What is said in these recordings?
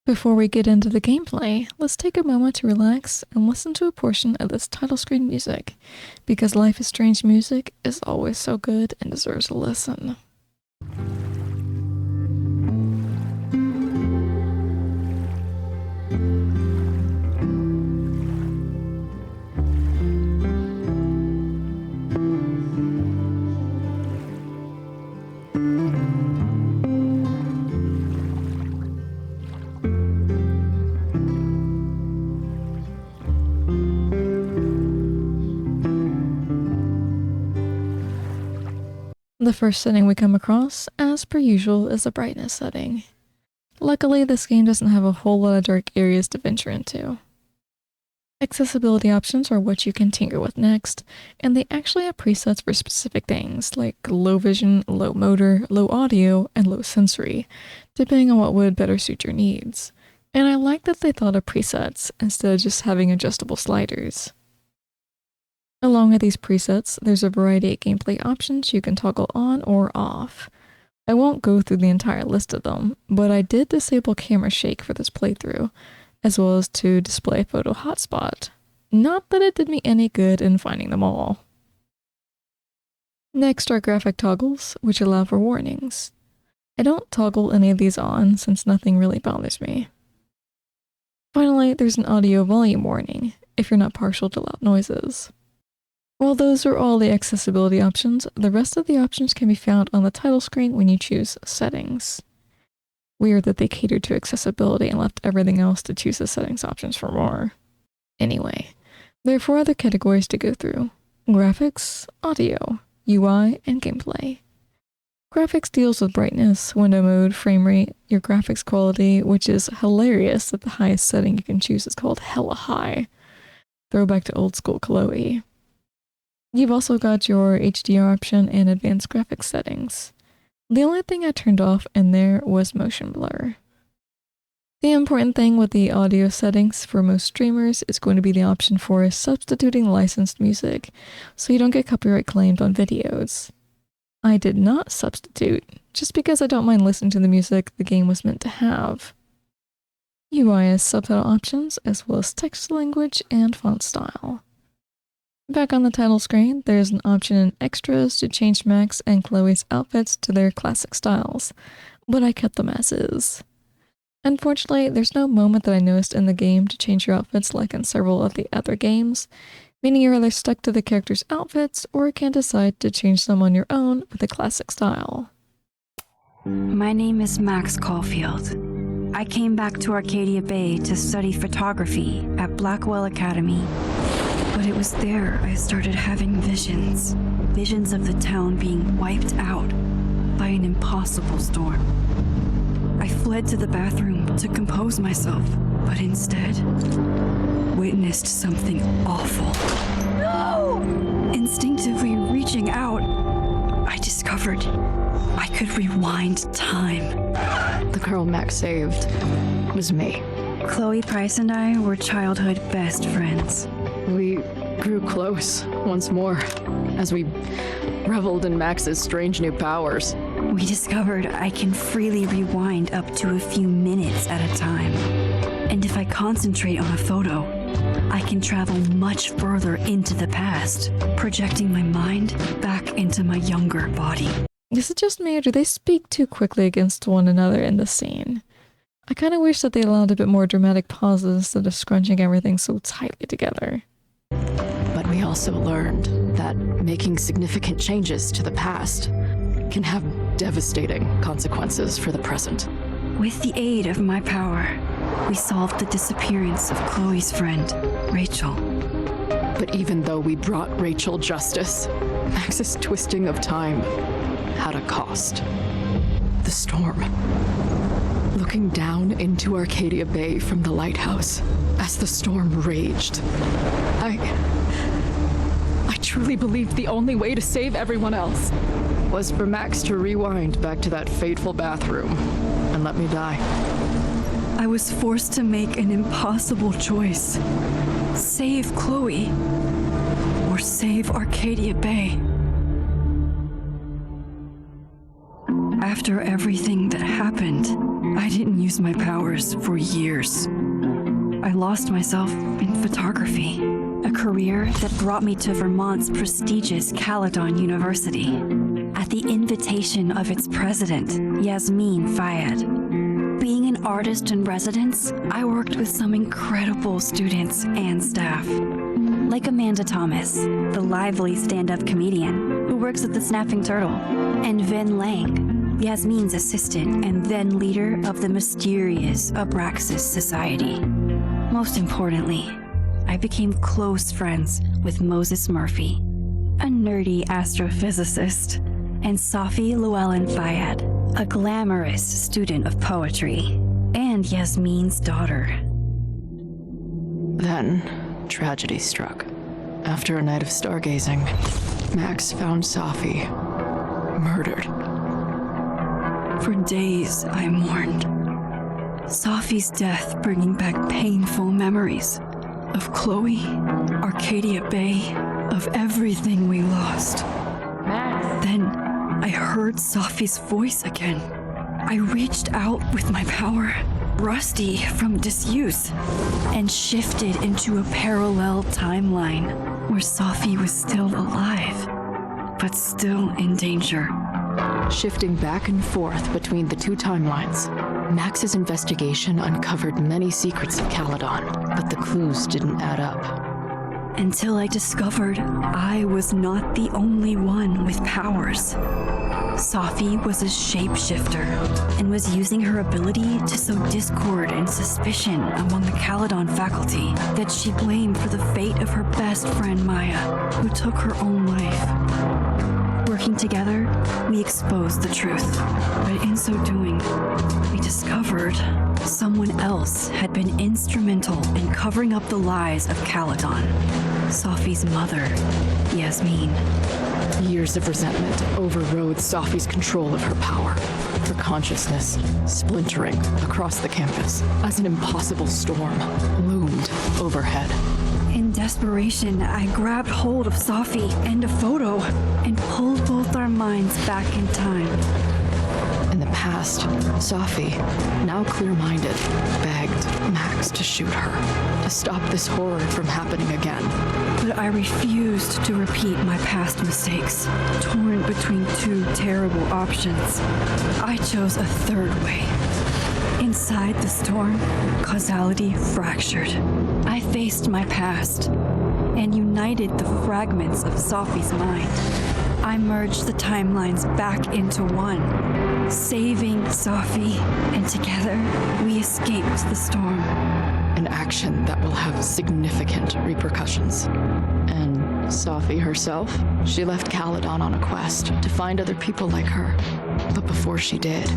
Before we get into the gameplay, let's take a moment to relax and listen to a portion of this title screen music, because Life is Strange music is always so good and deserves a listen. The first setting we come across, as per usual, is the brightness setting. Luckily, this game doesn't have a whole lot of dark areas to venture into. Accessibility options are what you can tinker with next, and they actually have presets for specific things like low vision, low motor, low audio, and low sensory, depending on what would better suit your needs. And I like that they thought of presets instead of just having adjustable sliders. Along with these presets, there's a variety of gameplay options you can toggle on or off. I won't go through the entire list of them, but I did disable camera shake for this playthrough, as well as to display photo hotspot. Not that it did me any good in finding them all. Next are graphic toggles, which allow for warnings. I don't toggle any of these on since nothing really bothers me. Finally, there's an audio volume warning, if you're not partial to loud noises. While those are all the accessibility options, the rest of the options can be found on the title screen when you choose Settings. Weird that they catered to accessibility and left everything else to choose the settings options for more. Anyway, there are 4 other categories to go through: graphics, audio, UI, and gameplay. Graphics deals with brightness, window mode, frame rate, your graphics quality, which is hilarious that the highest setting you can choose is called hella high. Throwback to old school Chloe. You've also got your HDR option and advanced graphics settings. The only thing I turned off in there was motion blur. The important thing with the audio settings for most streamers is going to be the option for substituting licensed music, so you don't get copyright claimed on videos. I did not substitute, just because I don't mind listening to the music the game was meant to have. UI has subtitle options, as well as text language and font style. Back on the title screen, there's an option in Extras to change Max and Chloe's outfits to their classic styles, but I kept them as is. Unfortunately, there's no moment that I noticed in the game to change your outfits like in several of the other games, meaning you're either stuck to the character's outfits or can decide to change them on your own with a classic style. My name is Max Caulfield. I came back to Arcadia Bay to study photography at Blackwell Academy. But it was there I started having visions. Visions of the town being wiped out by an impossible storm. I fled to the bathroom to compose myself, but instead witnessed something awful. No! Instinctively reaching out, I discovered I could rewind time. The girl Max saved was me. Chloe Price and I were childhood best friends. We grew close once more as we reveled in Max's strange new powers. We discovered I can freely rewind up to a few minutes at a time. And if I concentrate on a photo, I can travel much further into the past, projecting my mind back into my younger body. Is it just me, or do they speak too quickly against one another in this scene? I kind of wish that they allowed a bit more dramatic pauses instead of scrunching everything so tightly together. But we also learned that making significant changes to the past can have devastating consequences for the present. With the aid of my power, we solved the disappearance of Chloe's friend, Rachel. But even though we brought Rachel justice, Max's twisting of time had a cost. The storm. Looking down into Arcadia Bay from the lighthouse as the storm raged, I truly believed the only way to save everyone else was for Max to rewind back to that fateful bathroom and let me die. I was forced to make an impossible choice. Save Chloe, or save Arcadia Bay. After everything that happened, I didn't use my powers for years. I lost myself in photography, a career that brought me to Vermont's prestigious Caledon University at the invitation of its president, Yasmin Fayed. Being an artist in residence, I worked with some incredible students and staff, like Amanda Thomas, the lively stand-up comedian who works at the Snapping Turtle, and Vin Lang, Yasmin's assistant and then leader of the mysterious Abraxas Society. Most importantly, I became close friends with Moses Murphy, a nerdy astrophysicist, and Safi Llewellyn Fayed, a glamorous student of poetry, and Yasmin's daughter. Then, tragedy struck. After a night of stargazing, Max found Safi murdered. For days, I mourned. Safi's death bringing back painful memories of Chloe, Arcadia Bay, of everything we lost. Then I heard Safi's voice again. I reached out with my power, rusty from disuse, and shifted into a parallel timeline where Safi was still alive, but still in danger. Shifting back and forth between the two timelines, Max's investigation uncovered many secrets of Caledon, but the clues didn't add up. Until I discovered I was not the only one with powers. Safi was a shapeshifter and was using her ability to sow discord and suspicion among the Caledon faculty that she blamed for the fate of her best friend Maya, who took her own life. Working together, we exposed the truth, but in so doing, we discovered someone else had been instrumental in covering up the lies of Caledon. Safi's mother, Yasmin. Years of resentment overrode Safi's control of her power, her consciousness splintering across the campus as an impossible storm loomed overhead. In desperation, I grabbed hold of Safi and a photo and pulled both our minds back in time. In the past, Safi, now clear-minded, begged Max to shoot her, to stop this horror from happening again. But I refused to repeat my past mistakes, torn between two terrible options. I chose a third way. Inside the storm, causality fractured. I faced my past and united the fragments of Safi's mind. I merged the timelines back into one, saving Safi, and together we escaped the storm. An action that will have significant repercussions. And Safi herself, she left Caledon on a quest to find other people like her. But before she did,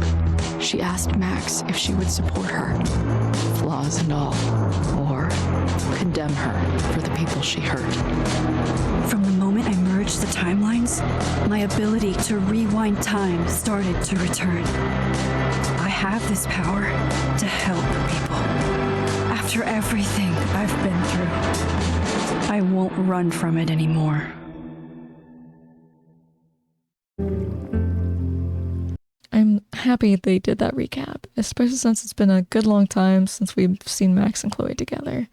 she asked Max if she would support her, flaws and all, or condemn her for the people she hurt. From the moment I merged the timelines, my ability to rewind time started to return. I have this power to help people. After everything I've been through, I won't run from it anymore. I'm happy they did that recap, especially since it's been a good long time since we've seen Max and Chloe together.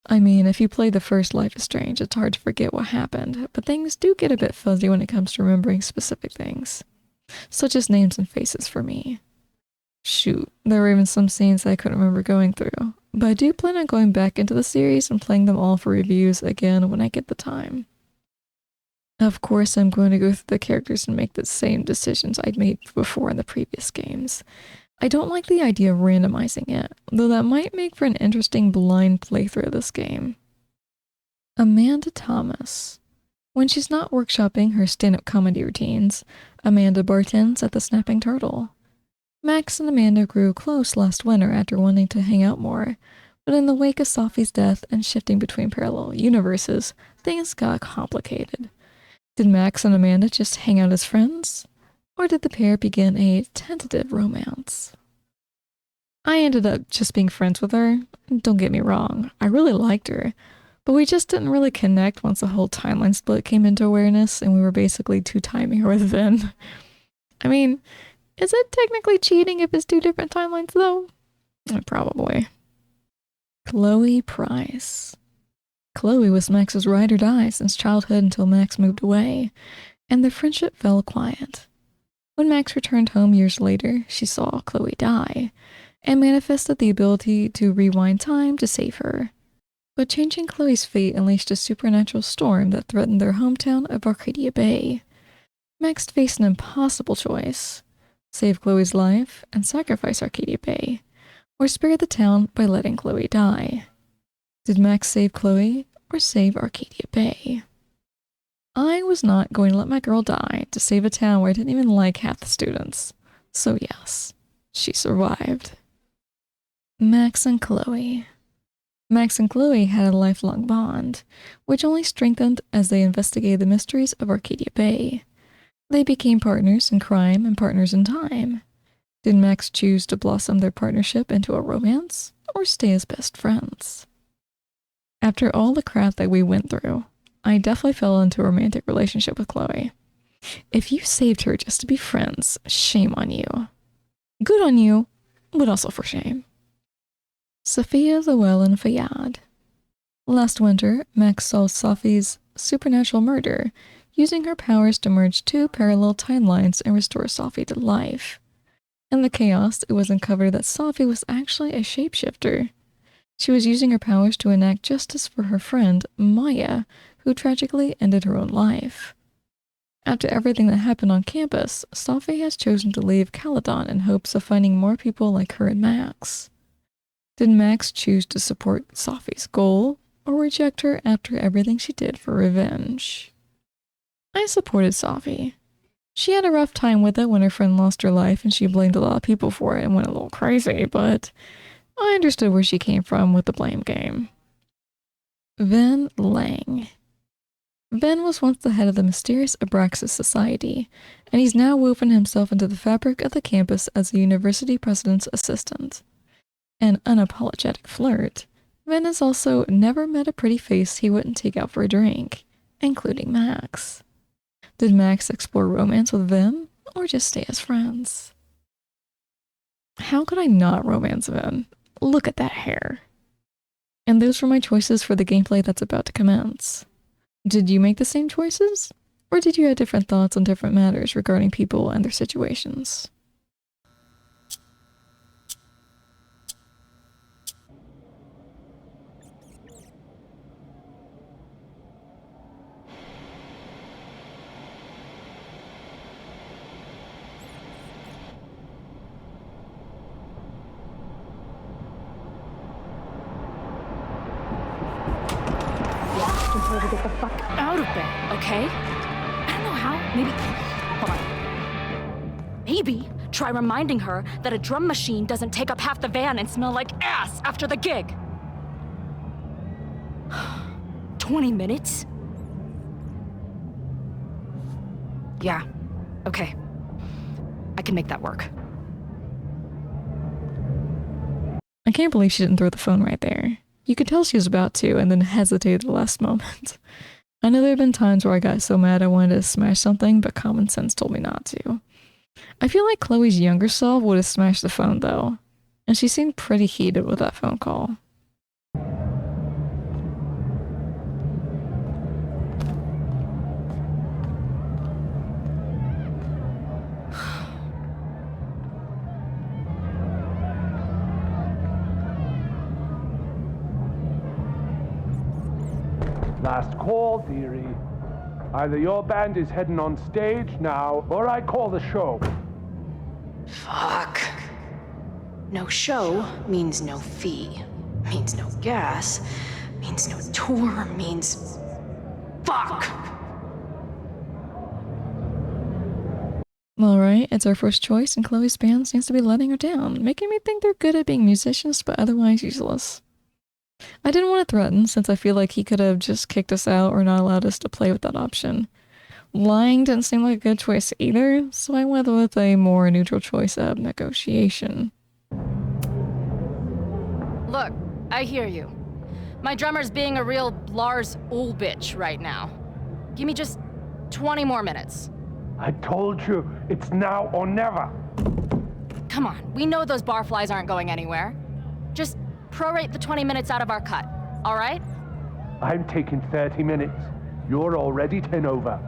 I mean, if you play the first Life is Strange, it's hard to forget what happened, but things do get a bit fuzzy when it comes to remembering specific things, such as names and faces for me. Shoot, there were even some scenes that I couldn't remember going through, but I do plan on going back into the series and playing them all for reviews again when I get the time. Of course, I'm going to go through the characters and make the same decisions I'd made before in the previous games. I don't like the idea of randomizing it, though that might make for an interesting blind playthrough of this game. Amanda Thomas. When she's not workshopping her stand-up comedy routines, Amanda bartends at the Snapping Turtle. Max and Amanda grew close last winter after wanting to hang out more, but in the wake of Safi's death and shifting between parallel universes, things got complicated. Did Max and Amanda just hang out as friends? Or did the pair begin a tentative romance? I ended up just being friends with her. Don't get me wrong, I really liked her, but we just didn't really connect once the whole timeline split came into awareness and we were basically two-timing her with Vin. I mean, Is it technically cheating if it's 2 different timelines, though? Probably. Chloe Price. Chloe was Max's ride or die since childhood until Max moved away, and their friendship fell quiet. When Max returned home years later, she saw Chloe die, and manifested the ability to rewind time to save her. But changing Chloe's fate unleashed a supernatural storm that threatened their hometown of Arcadia Bay. Max faced an impossible choice: save Chloe's life and sacrifice Arcadia Bay, or spare the town by letting Chloe die. Did Max save Chloe or save Arcadia Bay? I was not going to let my girl die to save a town where I didn't even like half the students. So yes, she survived. Max and Chloe. Max and Chloe had a lifelong bond, which only strengthened as they investigated the mysteries of Arcadia Bay. They became partners in crime and partners in time. Did Max choose to blossom their partnership into a romance, or stay as best friends? After all the crap that we went through, I definitely fell into a romantic relationship with Chloe. If you saved her just to be friends, shame on you. Good on you, but also for shame. Sophia Llewellyn Fayyad. Last winter, Max solved Sophie's supernatural murder, using her powers to merge 2 parallel timelines and restore Sophie to life. In the chaos, it was uncovered that Sophie was actually a shapeshifter. She was using her powers to enact justice for her friend, Maya, who tragically ended her own life. After everything that happened on campus, Sophie has chosen to leave Caledon in hopes of finding more people like her and Max. Did Max choose to support Sophie's goal, or reject her after everything she did for revenge? I supported Sophie. She had a rough time with it when her friend lost her life and she blamed a lot of people for it and went a little crazy, but I understood where she came from with the blame game. Ven Lang. Ven was once the head of the mysterious Abraxas Society, and he's now woven himself into the fabric of the campus as the university president's assistant. An unapologetic flirt, Ven has also never met a pretty face he wouldn't take out for a drink, including Max. Did Max explore romance with Ven, or just stay as friends? How could I not romance Ven? Look at that hair. And those were my choices for the gameplay that's about to commence. Did you make the same choices? Or did you have different thoughts on different matters regarding people and their situations? Her to get the fuck out of bed, okay? I don't know how. Maybe. Hold on. Maybe try reminding her that a drum machine doesn't take up half the van and smell like ass after the gig. 20 minutes? Yeah. Okay. I can make that work. I can't believe she didn't throw the phone right there. You could tell she was about to, and then hesitated at the last moment. I know there have been times where I got so mad I wanted to smash something, but common sense told me not to. I feel like Chloe's younger self would have smashed the phone, though, and she seemed pretty heated with that phone call. Last call, dearie. Either your band is heading on stage now, or I call the show. Fuck. No show means no fee. Means no gas. Means no tour. Means... Fuck! Alright, it's our first choice, and Chloe's band seems to be letting her down, making me think they're good at being musicians, but otherwise useless. I didn't want to threaten, since I feel like he could have just kicked us out or not allowed us to play with that option. Lying didn't seem like a good choice either, so I went with a more neutral choice of negotiation. Look, I hear you. My drummer's being a real Lars Ulrich right now. Give me just 20 more minutes. I told you, it's now or never. Come on, we know those barflies aren't going anywhere. Just prorate the 20 minutes out of our cut, all right? I'm taking 30 minutes. You're already 10 over.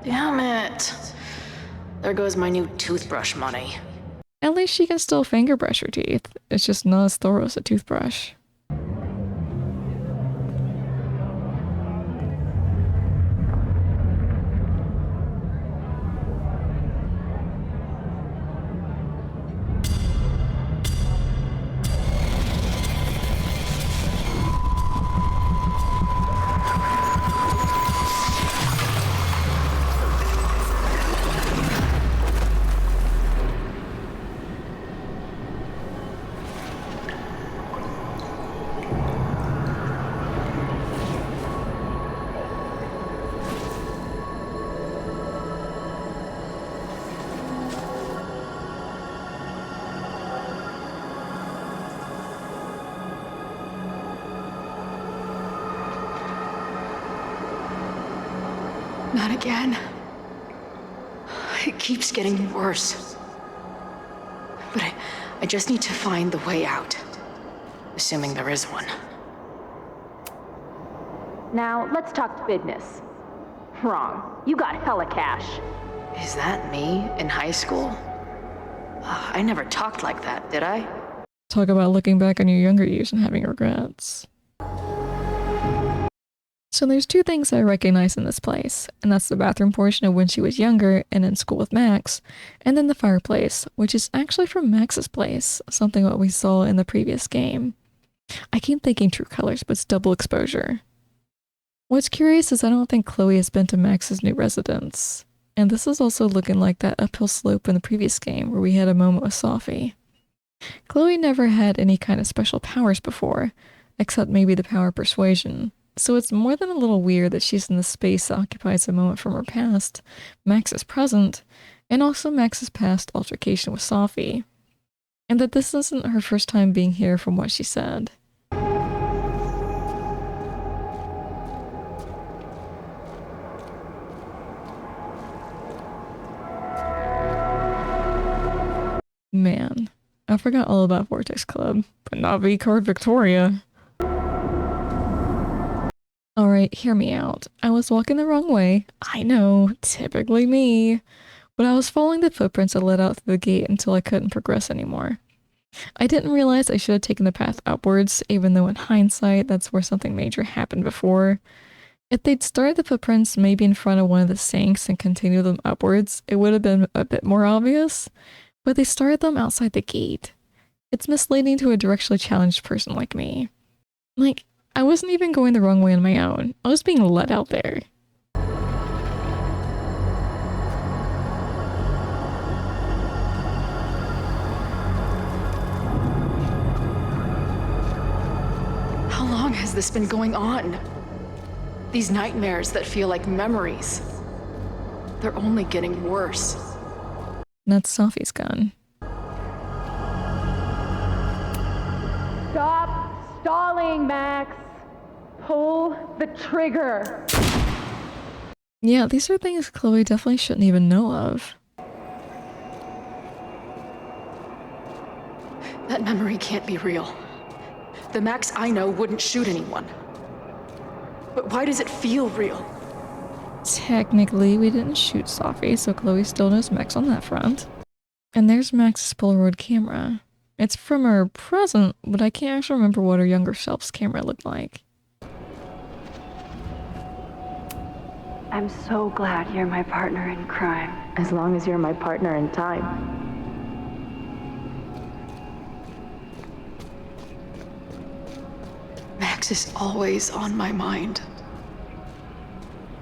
Damn it. There goes my new toothbrush money. At least she can still finger brush her teeth. It's just not as thorough as a toothbrush. Not again. It keeps getting worse. But I just need to find the way out. Assuming there is one. Now, let's talk business. Wrong. You got hella cash. Is that me in high school? I never talked like that, did I? Talk about looking back on your younger years and having regrets. So there's two things I recognize in this place, and that's the bathroom portion of when she was younger and in school with Max, and then the fireplace, which is actually from Max's place, something what we saw in the previous game. I keep thinking True Colors, but it's double exposure. What's curious is I don't think Chloe has been to Max's new residence, and this is also looking like that uphill slope in the previous game where we had a moment with Sophie. Chloe never had any kind of special powers before, except maybe the power of persuasion. So it's more than a little weird that she's in the space that occupies a moment from her past, Max's present, and also Max's past altercation with Sophie. And that this isn't her first time being here from what she said. Man, I forgot all about Vortex Club, but not V-Card Victoria. Alright, hear me out. I was walking the wrong way. I know, typically me. But I was following the footprints that led out through the gate until I couldn't progress anymore. I didn't realize I should have taken the path upwards, even though in hindsight, that's where something major happened before. If they'd started the footprints maybe in front of one of the sinks and continued them upwards, it would have been a bit more obvious. But they started them outside the gate. It's misleading to a directionally challenged person like me. Like, I wasn't even going the wrong way on my own. I was being led out there. How long has this been going on? These nightmares that feel like memories. They're only getting worse. That's Sophie's gun. Stop stalling, Max. Pull the trigger. Yeah, these are things Chloe definitely shouldn't even know of. That memory can't be real. The Max I know wouldn't shoot anyone. But why does it feel real? Technically, we didn't shoot Sophie, so Chloe still knows Max on that front. And there's Max's Polaroid camera. It's from her present, but I can't actually remember what her younger self's camera looked like. I'm so glad you're my partner in crime. As long as you're my partner in time. Max is always on my mind.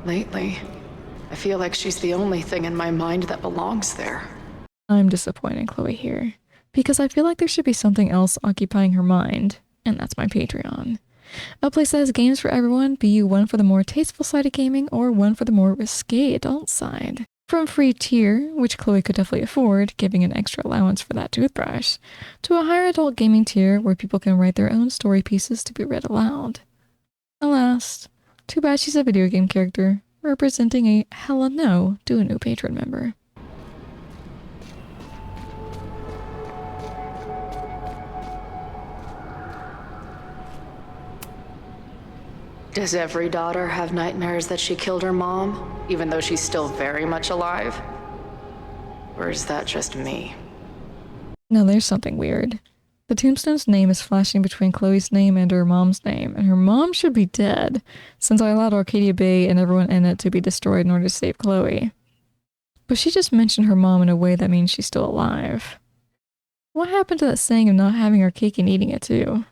Lately, I feel like she's the only thing in my mind that belongs there. I'm disappointed Chloe here, because I feel like there should be something else occupying her mind, and that's my Patreon. A place that has games for everyone, be you one for the more tasteful side of gaming or one for the more risque adult side. From free tier, which Chloe could definitely afford, giving an extra allowance for that toothbrush, to a higher adult gaming tier where people can write their own story pieces to be read aloud. Alas, too bad she's a video game character, representing a hella no to a new patron member. Does every daughter have nightmares that she killed her mom, even though she's still very much alive? Or is that just me? Now there's something weird. The tombstone's name is flashing between Chloe's name and her mom's name, and her mom should be dead, since I allowed Arcadia Bay and everyone in it to be destroyed in order to save Chloe. But she just mentioned her mom in a way that means she's still alive. What happened to that saying of not having her cake and eating it too?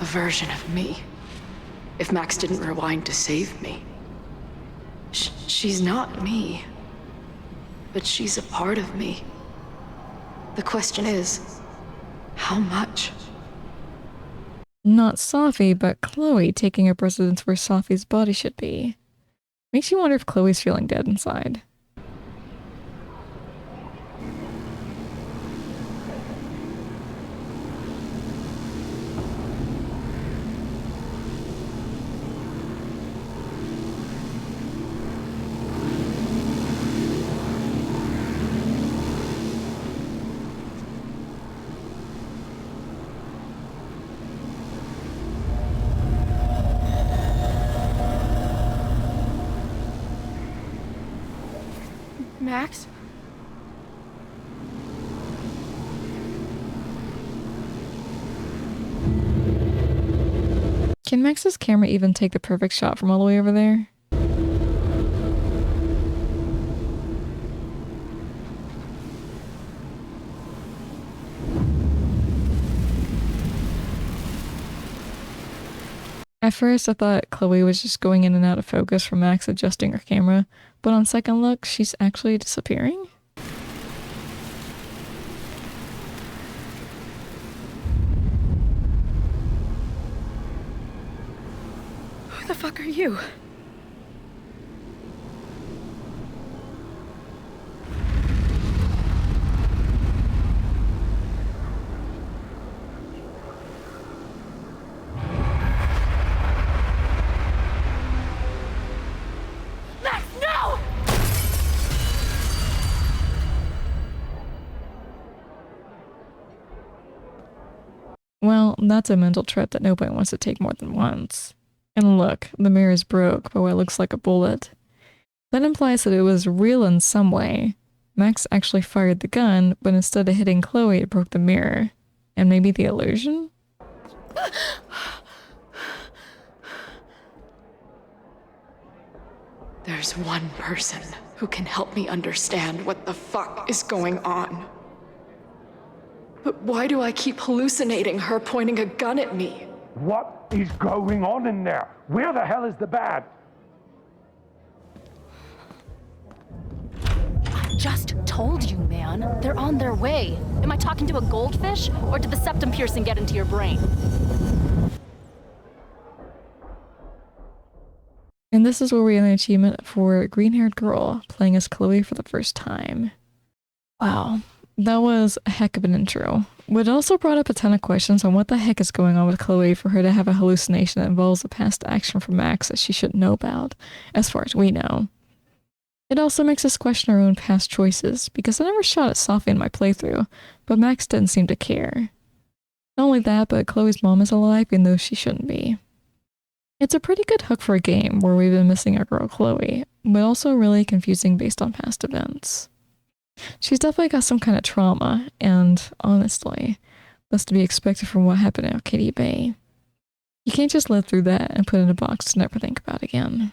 A version of me. If Max didn't rewind to save me. She's not me. But she's a part of me. The question is, how much? Not Safi, but Chloe taking up residence where Safi's body should be. Makes you wonder if Chloe's feeling dead inside. Max? Can Max's camera even take the perfect shot from all the way over there? At first, I thought Chloe was just going in and out of focus from Max adjusting her camera, but on second look, she's actually disappearing? Who the fuck are you? Well, that's a mental trip that nobody wants to take more than once. And look, the mirror is broke by what looks like a bullet. That implies that it was real in some way. Max actually fired the gun, but instead of hitting Chloe, it broke the mirror. And maybe the illusion? There's one person who can help me understand what the fuck is going on. But why do I keep hallucinating her pointing a gun at me? What is going on in there? Where the hell is the bat? I just told you, man. They're on their way. Am I talking to a goldfish, or did the septum piercing get into your brain? And this is where we get an achievement for Green-Haired Girl, playing as Chloe for the first time. Wow. That was a heck of an intro. But it also brought up a ton of questions on what the heck is going on with Chloe for her to have a hallucination that involves a past action from Max that she shouldn't know about, as far as we know. It also makes us question our own past choices, because I never shot at Safi in my playthrough, but Max didn't seem to care. Not only that, but Chloe's mom is alive even though she shouldn't be. It's a pretty good hook for a game where we've been missing our girl Chloe, but also really confusing based on past events. She's definitely got some kind of trauma, and honestly, that's to be expected from what happened at Arcadia Bay. You can't just live through that and put it in a box to never think about again.